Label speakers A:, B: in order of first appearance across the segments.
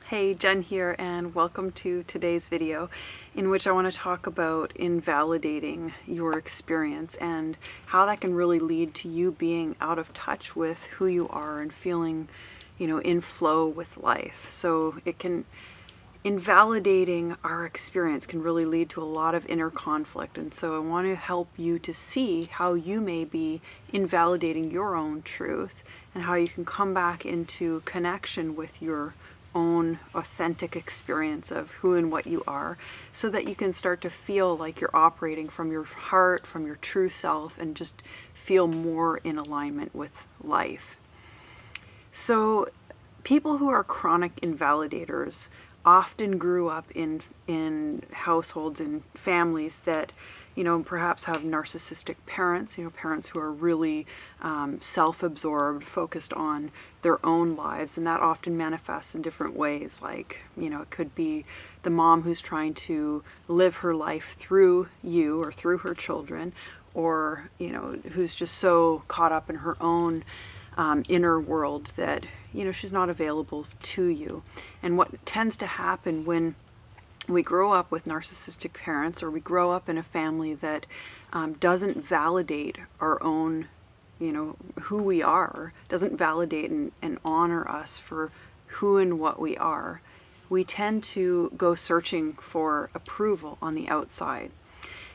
A: Hey, Jen here, and welcome to today's video in which I want to talk about invalidating your experience and how that can really lead to you being out of touch with who you are and feeling, in flow with life. So invalidating our experience can really lead to a lot of inner conflict. And so I want to help you to see how you may be invalidating your own truth and how you can come back into connection with your own authentic experience of who and what you are, so that you can start to feel like you're operating from your heart, from your true self, and just feel more in alignment with life. So people who are chronic invalidators often grew up in households and families that perhaps have narcissistic parents, parents who are really self-absorbed, focused on their own lives, and that often manifests in different ways. Like, it could be the mom who's trying to live her life through you or through her children, or, who's just so caught up in her own inner world that, she's not available to you. And what tends to happen when we grow up with narcissistic parents, or we grow up in a family that doesn't validate our own, who we are, doesn't validate and honor us for who and what we are, we tend to go searching for approval on the outside.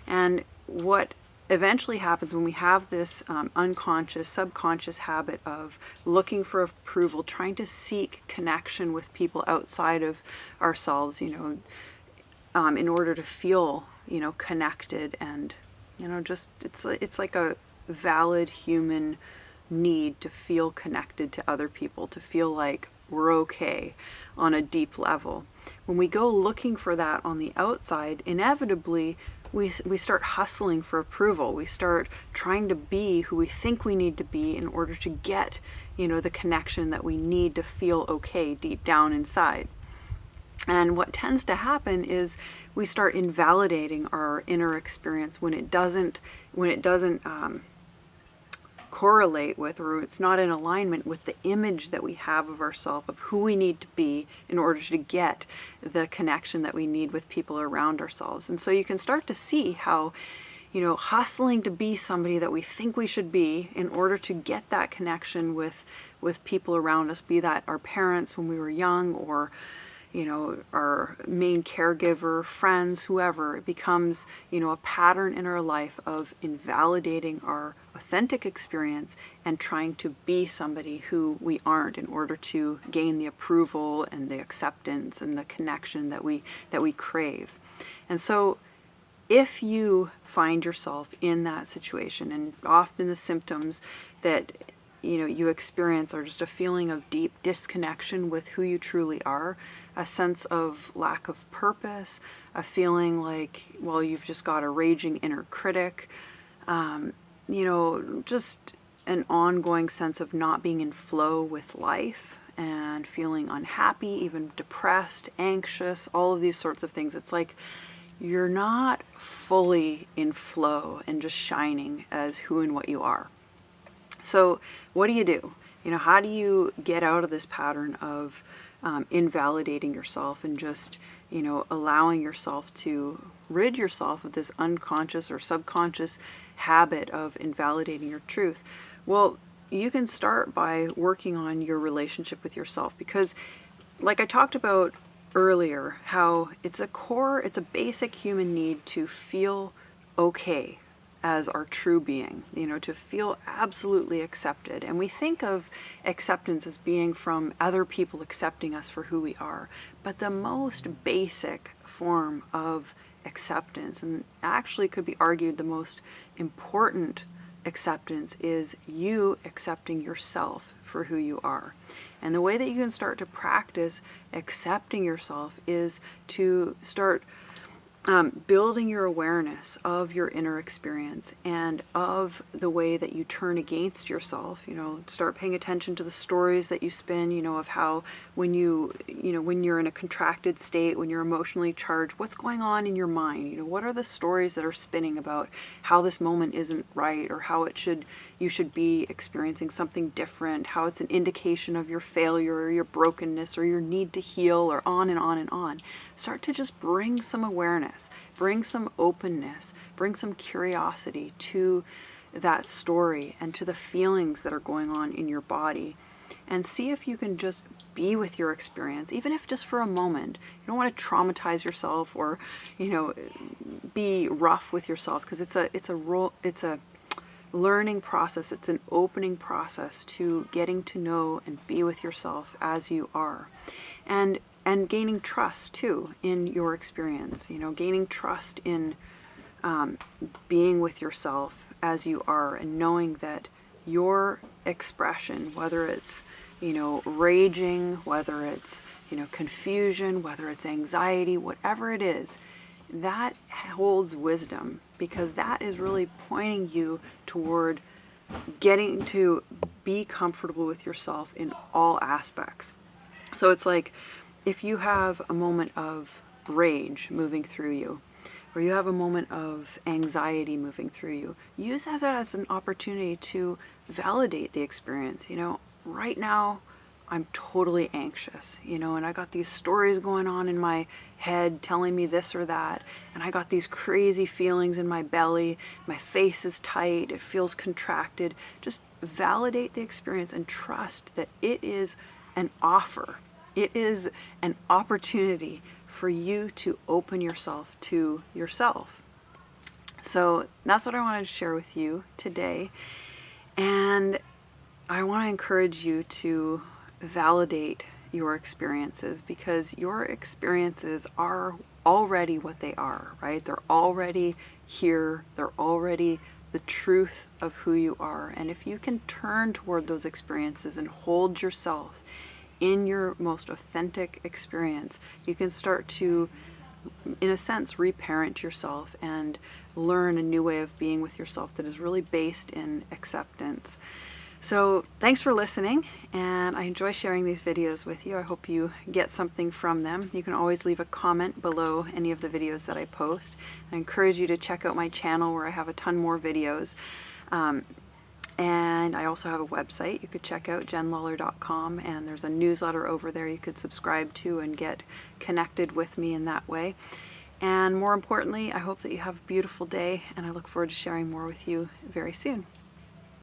A: And what eventually happens when we have this unconscious, subconscious habit of looking for approval, trying to seek connection with people outside of ourselves, in order to feel, connected, and, just it's like a valid human need to feel connected to other people, to feel like we're okay on a deep level. When we go looking for that on the outside, inevitably we start hustling for approval. We start trying to be who we think we need to be in order to get, the connection that we need to feel okay deep down inside. And what tends to happen is we start invalidating our inner experience when it doesn't correlate with, or it's not in alignment with, the image that we have of ourselves, of who we need to be in order to get the connection that we need with people around ourselves. And so you can start to see how, hustling to be somebody that we think we should be in order to get that connection with people around us, be that our parents when we were young, or our main caregiver, friends, whoever. It becomes, a pattern in our life of invalidating our authentic experience and trying to be somebody who we aren't in order to gain the approval and the acceptance and the connection that we crave. And so if you find yourself in that situation, and often the symptoms that you experience are just a feeling of deep disconnection with who you truly are, a sense of lack of purpose, a feeling like, well, you've just got a raging inner critic, just an ongoing sense of not being in flow with life and feeling unhappy, even depressed, anxious, all of these sorts of things. It's like you're not fully in flow and just shining as who and what you are. So what do you do? How do you get out of this pattern of invalidating yourself and just, allowing yourself to rid yourself of this unconscious or subconscious habit of invalidating your truth? Well, you can start by working on your relationship with yourself, because like I talked about earlier, how it's a basic human need to feel okay as our true being, to feel absolutely accepted. And we think of acceptance as being from other people accepting us for who we are. But the most basic form of acceptance, and actually could be argued the most important acceptance, is you accepting yourself for who you are. And the way that you can start to practice accepting yourself is to start building your awareness of your inner experience and of the way that you turn against yourself. Start paying attention to the stories that you spin, of how when when you're in a contracted state, when you're emotionally charged, what's going on in your mind? What are the stories that are spinning about how this moment isn't right, or how you should be experiencing something different, how it's an indication of your failure or your brokenness or your need to heal, or on and on and on. Start to just bring some awareness, bring some openness, bring some curiosity to that story and to the feelings that are going on in your body, and see if you can just be with your experience, even if just for a moment. You don't want to traumatize yourself or, be rough with yourself, because it's a learning process. It's an opening process to getting to know and be with yourself as you are, and gaining trust too in your experience. Gaining trust in being with yourself as you are, and knowing that your expression, whether it's raging, whether it's confusion, whether it's anxiety, whatever it is, that holds wisdom, because that is really pointing you toward getting to be comfortable with yourself in all aspects. So it's like, if you have a moment of rage moving through you, or you have a moment of anxiety moving through you, use that as an opportunity to validate the experience. Right now I'm totally anxious, and I got these stories going on in my head telling me this or that, and I got these crazy feelings in my belly, my face is tight, it feels contracted. Just validate the experience and trust that it is an offer. It is an opportunity for you to open yourself to yourself. So that's what I wanted to share with you today. And I want to encourage you to validate your experiences, because your experiences are already what they are, right? They're already here. They're already the truth of who you are. And if you can turn toward those experiences and hold yourself in your most authentic experience, you can start to, in a sense, reparent yourself and learn a new way of being with yourself that is really based in acceptance. So thanks for listening, and I enjoy sharing these videos with you. I hope you get something from them. You can always leave a comment below any of the videos that I post. I encourage you to check out my channel, where I have a ton more videos. And I also have a website you could check out, jennlawlor.com, and there's a newsletter over there you could subscribe to and get connected with me in that way. And more importantly, I hope that you have a beautiful day, and I look forward to sharing more with you very soon.